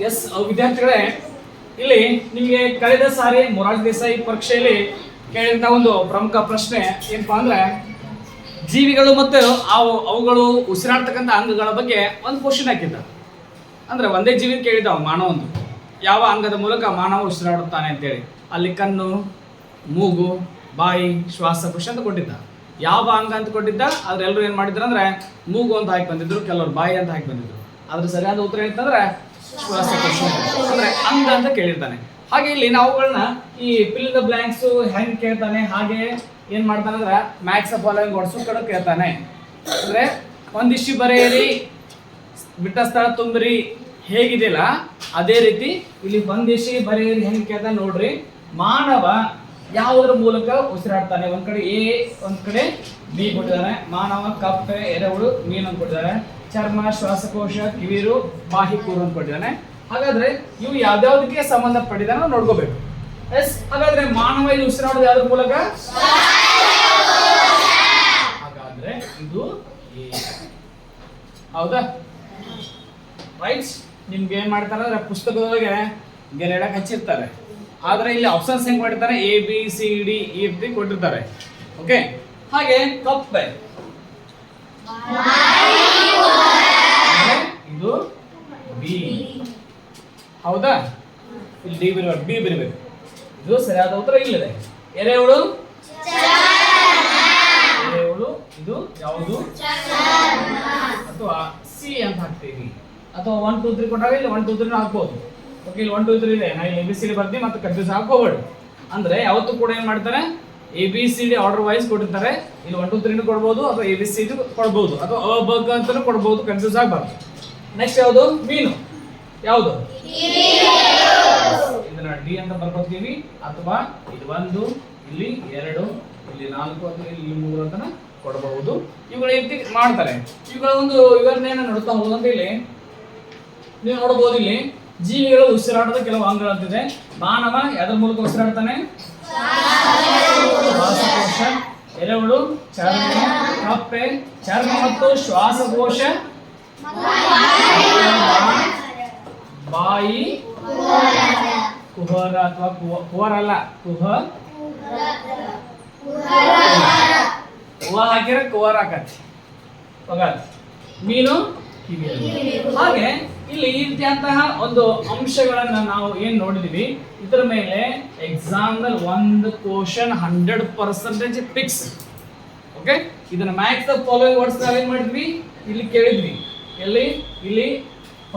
S ವಿದ್ಯಾರ್ಥಿಗಳೇ, ಇಲ್ಲಿ ನಿಮಗೆ ಕಳೆದ ಸಾರಿ ಮೊರಾರ್ಜಿ ದೇಸಾಯಿ ಪರೀಕ್ಷೆಯಲ್ಲಿ ಕೇಳಿದಂಥ ಒಂದು ಪ್ರಮುಖ ಪ್ರಶ್ನೆ ಏನಪ್ಪಾ ಅಂದ್ರೆ, ಜೀವಿಗಳು ಮತ್ತು ಅವುಗಳು ಉಸಿರಾಡ್ತಕ್ಕಂಥ ಅಂಗಗಳ ಬಗ್ಗೆ ಒಂದು ಕ್ವಶನ್ ಹಾಕಿದ್ದ. ಅಂದ್ರೆ ಒಂದೇ ಜೀವಿ ಕೇಳಿದ ಮಾನವಂದು, ಯಾವ ಅಂಗದ ಮೂಲಕ ಮಾನವ ಉಸಿರಾಡುತ್ತಾನೆ ಅಂತೇಳಿ. ಅಲ್ಲಿ ಕಣ್ಣು, ಮೂಗು, ಬಾಯಿ, ಶ್ವಾಸಕೋಶ ಅಂತ ಕೊಟ್ಟಿದ್ದ. ಯಾವ ಅಂಗ ಅಂತ ಕೊಟ್ಟಿದ್ದ, ಅದ್ರೆಲ್ಲರೂ ಏನು ಮಾಡಿದ್ರು ಅಂದ್ರೆ ಮೂಗು ಅಂತ ಹಾಕಿ ಬಂದಿದ್ರು, ಕೆಲವರು ಬಾಯಿ ಅಂತ ಹಾಕಿ ಬಂದಿದ್ರು. ಅದ್ರ ಸರಿಯಾದ ಉತ್ತರ ಏನಂತಂದ್ರೆ ಶ್ವಾಸಕೋಶ, ಅಂದ್ರೆ ಅಂಗ ಅಂತ ಕೇಳಿರ್ತಾನೆ. ಹಾಗೆ ಇಲ್ಲಿ ನಾವುಗಳನ್ನ ಈ ಫಿಲ್ ದ ಬ್ಲಾಂಕ್ಸ್ ಹೆಂಗ್ ಕೇಳ್ತಾನೆ, ಹಾಗೆ ಏನ್ ಮಾಡ್ತಾನೆ ಅಂದ್ರೆ ಮ್ಯಾಕ್ಸ್ ಆಫ್ ಫಾಲೋಯಿಂಗ್ ವರ್ಡ್ಸ್ ಕಡೆ ಕೇಳ್ತಾನೆ. ಅಂದ್ರೆ ಒಂದಿಷ್ಟು ಬರೆಯಿರಿ, ಬಿಟ್ಟ ಸ್ಥಳ ತುಂಬಿರಿ ಹೇಗಿದೆಯಲ್ಲ ಅದೇ ರೀತಿ ಇಲ್ಲಿ ಒಂದಿಷ್ಟು ಬರೆಯಿರಿ ಹೆಂಗ್ ಕೇಳ್ತಾನೆ ನೋಡ್ರಿ. ಮಾನವ ಯಾವುದರ ಮೂಲಕ ಉಸಿರಾಡ್ತಾನೆ? ಒಂದ್ ಕಡೆ ಎ, ಒಂದ್ ಕಡೆ ಬಿ ಕೊಟ್ಟಿದ್ದಾರೆ. ಮಾನವ, ಕಪ್ಪೆ, ಎರೆಹುಳು, ಮೀನು ಅಂತ ಕೊಟ್ಟಿದ್ದಾರೆ. ಚರ್ಮ, ಶ್ವಾಸಕೋಶ, ಕಿವಿರು, ಬಾಹಿಕೂರು ಅಂತ ಕೊಟ್ಟಿದ್ದಾನೆ. ಹಾಗಾದ್ರೆ ಇವು ಯಾವ್ದಾವ್ದಕ್ಕೆ ಸಂಬಂಧಪಟ್ಟಿದ ನೋಡ್ಕೋಬೇಕು. ಎಸ್, ಹಾಗಾದ್ರೆ ಮಾನವ ಇಲ್ಲಿ ಉಸಿರಾಡೋದು ಯಾವ್ದ್ರ ಮೂಲಕ? ಹಾಗಾದ್ರೆ ಇದು ಹೌದಾ? ರೈಟ್. ನಿಮ್ಗೆ ಏನ್ ಮಾಡ್ತಾರೆ ಅಂದ್ರೆ ಪುಸ್ತಕದೊಳಗೆ ಗೆರೆಡಕ್ ಹಚ್ಚಿರ್ತಾರೆ, ಆದ್ರೆ ಇಲ್ಲಿ ಆಪ್ಷನ್ಸ್ ಹೆಂಗ್ ಮಾಡಿರ್ತಾರೆ, ಎ ಬಿ ಸಿ ಡಿ ಈ ರೀತಿ ಕೊಟ್ಟಿರ್ತಾರೆ. ಓಕೆ. ಹಾಗೆ ಕಪ್ಪೆ ಇದು ಬಿ, ಹೌದಾ? ಇಲ್ಲಿ ಡಿ ಬರಬೇಕು, ಬಿ ಬರಬೇಕು. ಇದು ಸರಿಯಾದ ಉತ್ತರ ಇಲ್ಲಿದೆ. ಎರೆಹುಳು, ಎರೆಹುಳು ಇದು ಯಾವುದು? ಅಥವಾ ಸಿ ಅಂತ ಹಾಕ್ತೀವಿ, ಅಥವಾ 1 2 3 ಕೊಟ್ಟಾಗ ಇಲ್ಲಿ 1 2 3 ಹಾಕ್ಬೋದು. ಓಕೆ, ಇಲ್ಲಿ 1 2 3 ಇದೆ. ನಾ ಇಲ್ಲಿ ABCD ಬರ್ತೀನಿ, ಮತ್ತೆ ಕನ್ಫ್ಯೂಸ್ ಹಾಕೋಬೇಡಿ. ಅಂದ್ರೆ ಯಾವತ್ತೂ ಕೂಡ ಏನ್ ಮಾಡ್ತಾರೆ, ABCD ಆರ್ಡರ್ ವೈಸ್ ಕೊಟ್ಟಿರ್ತಾರೆ. ಇಲ್ಲಿ 1 2 3 ಕೊಡ್ಬೋದು, ಅಥವಾ ABCD ಕೊಡ್ಬೋದು, ಅಥವಾ ಅ ಬ ಗ ಅಂತಾನೂ ಕೊಡ್ಬೋದು. ಕನ್ಫ್ಯೂಸ್ ಆಗಬಾರ್ದು. ನೆಕ್ಸ್ಟ್ ಯಾವುದು? ಮೀನು. ಯಾವುದು? ಇದನ್ನ ಡಿ ಅಂತ ಬರ್ಕೊತೀವಿ, ಅಥವಾ ಇಲ್ಲಿ 1, ಇಲ್ಲಿ 2, ಇಲ್ಲಿ 4, ಅಥವಾ ಇಲ್ಲಿ 3 ಅಂತ ಕೊಡಬಹುದು. ಇವುಗಳ ರೀತಿ ಮಾಡ್ತಾರೆ. ಇವುಗಳ ಒಂದು ವಿವರಣೆಯನ್ನು ನೋಡ್ತಾ ಹೋದಂತ ಇಲ್ಲಿ ನೀವು ನೋಡಬಹುದು. ಇಲ್ಲಿ ಜೀವಿಗಳು ಉಸಿರಾಟದ ಕೆಲವು ಅಂಗಗಳಂತಿದೆ. ಮಾನವ ಯಾವ್ದ್ರ ಮೂಲಕ ಉಸಿರಾಡ್ತಾನೆ? ಶ್ವಾಸಕೋಶ, ಎರೆಹುಳು, ಚರ್ಮ, ಕಪ್ಪೆ, ಚರ್ಮ ಮತ್ತು ಶ್ವಾಸಕೋಶ, ಬಾಯಿ, ಕುಹರ ಅಥವಾ ಕುಹರ ಅಲ್ಲ, ಹಾಕಿರ ಕುಹರ ಹಾಕತಿ. ಮೀನು, ಹಾಗೆ ಇಲ್ಲಿ ಈ ರೀತಿಯಂತಹ ಒಂದು ಅಂಶಗಳನ್ನ ನಾವು ಏನ್ ನೋಡಿದೀವಿ. ಇದರ ಮೇಲೆ ಎಕ್ಸಾಮ್ ನಲ್ಲಿ ಒಂದು ಕ್ವಶನ್ 100% ಫಿಕ್ಸ್. ಓಕೆ, ಇದನ್ನ ಮ್ಯಾಕ್ಸ್ ದ ಫಾಲೋಯಿಂಗ್ ವರ್ಡ್ಸ್ ನಾವೇನ್ ಮಾಡಿದ್ವಿ, ಇಲ್ಲಿ ಕೇಳಿದ್ವಿ. ಎಲ್ಲಿ? ಇಲ್ಲಿ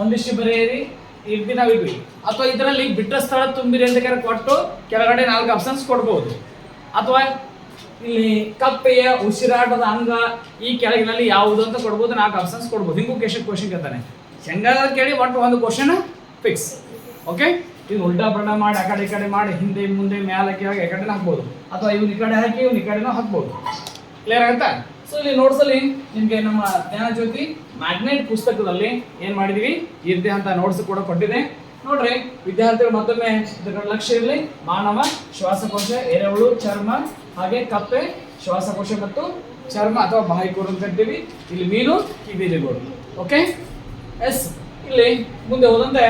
ಒಂದಿಷ್ಟು ಬರೆಯಿರಿ ಈ ರೀತಿ ನಾವಿದ್ವಿ. ಅಥವಾ ಇದರಲ್ಲಿ ಬಿಟ್ಟ ಸ್ಥಳ ತುಂಬಿರಿ ಅಂತ ಕೊಟ್ಟು ಕೆಳಗಡೆ 4 ಆಪ್ಷನ್ಸ್ ಕೊಡ್ಬೋದು. ಅಥವಾ ಇಲ್ಲಿ ಕಪ್ಪೆಯ ಉಸಿರಾಟದ ಅಂಗ ಈ ಕೆಳಗಿನಲ್ಲಿ ಯಾವುದು ಅಂತ ಕೊಡ್ಬೋದು, 4 ಆಪ್ಷನ್ಸ್ ಕೊಡ್ಬೋದು. ಹಿಂಗೂ ಕ್ವಶನ್ ಕೇಳ್ತಾನೆ. ಹೆಂಗಾದ್ರೂ ಕೇಳಿ ಒಟ್ಟು ಒಂದು ಕ್ವಶನ್ ಫಿಕ್ಸ್. ಓಕೆ, ಇದು ಉಲ್ಟಾ ಪಲ್ಟಾ ಮಾಡಿ ಆ ಕಡೆ ಈ ಕಡೆ ಮಾಡಿ ಹಿಂದೆ ಮುಂದೆ ಮ್ಯಾಲೆ ಕೆಳಗೆ ಈ ಕಡೆ ಹಾಕ್ಬೋದು, ಅಥವಾ ಇವ್ನ ಈ ಕಡೆ ಹಾಕಿ ಇವ್ನ ಈ ಕಡೆನೂ ಹಾಕ್ಬೋದು. ಕ್ಲಿಯರ್ ಆಗುತ್ತಾ? ಸೊ ಇಲ್ಲಿ ನೋಟ್ಸಲ್ಲಿ ನಿಮಗೆ ನಮ್ಮ ಜ್ಞಾನ ಜ್ಯೋತಿ ಮ್ಯಾಗ್ನೆಟ್ ಪುಸ್ತಕದಲ್ಲಿ ಏನ್ ಮಾಡಿದೀವಿ, ಈ ರೀತಿ ಅಂತ ನೋಟ್ಸ್ ಕೂಡ ಕೊಟ್ಟಿದೆ. ನೋಡ್ರಿ ವಿದ್ಯಾರ್ಥಿಗಳು, ಮತ್ತೊಮ್ಮೆ ಇದರ ಲಕ್ಷ್ಯ ಇರಲಿ. ಮಾನವ, ಶ್ವಾಸಕೋಶ, ಎರೆಹುಳು, ಚರ್ಮ, ಹಾಗೆ ಕಪ್ಪೆ, ಶ್ವಾಸಕೋಶ ಮತ್ತು ಚರ್ಮ ಅಥವಾ ಬಾಯಿಕೂರು ಅಂತ ಕರಿತೀವಿ. ಇಲ್ಲಿ ಮೀನು, ಕಿವಿಲಿಗಳು. ಓಕೆ. ಎಸ್, ಇಲ್ಲಿ ಮುಂದೆ ಹೋದಂತೆ